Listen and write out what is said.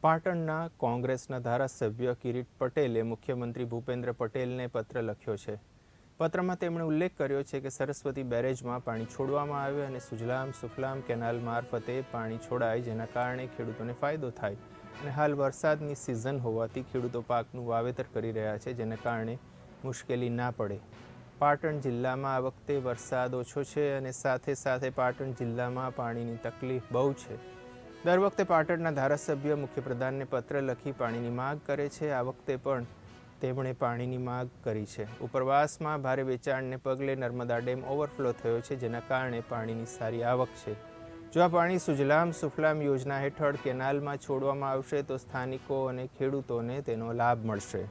પાટણના કોંગ્રેસના ધારાસભ્ય કિરીટ પટેલે મુખ્યમંત્રી ભૂપેન્દ્ર પટેલને પત્ર લખ્યો છે। પત્રમાં તેમણે ઉલ્લેખ કર્યો છે કે સરસ્વતી બેરેજમાં પાણી છોડવામાં આવે અને સુજલામ સુફલામ કેનાલ મારફતે પાણી છોડાય, જેના કારણે ખેડૂતોને ફાયદો થાય અને હાલ વરસાદની સિઝન હોવાથી ખેડૂતો પાકનું વાવેતર કરી રહ્યા છે, જેના કારણે મુશ્કેલી ના પડે। પાટણ જિલ્લામાં આ વખતે વરસાદ ઓછો છે અને સાથે સાથે પાટણ જિલ્લામાં પાણીની તકલીફ બહુ છે। દર વખતે પાટણના ધારાસભ્ય મુખ્યપ્રધાનને પત્ર લખી પાણીની માગ કરે છે। આ વખતે પણ તેમણે પાણીની માગ કરી છે। ઉપરવાસમાં ભારે વેચાણને પગલે નર્મદા ડેમ ઓવરફ્લો થયો છે, જેના કારણે પાણીની સારી આવક છે। જો આ પાણી સુજલામ સુફલામ યોજના હેઠળ કેનાલમાં છોડવામાં આવશે તો સ્થાનિકો અને ખેડૂતોને તેનો લાભ મળશે।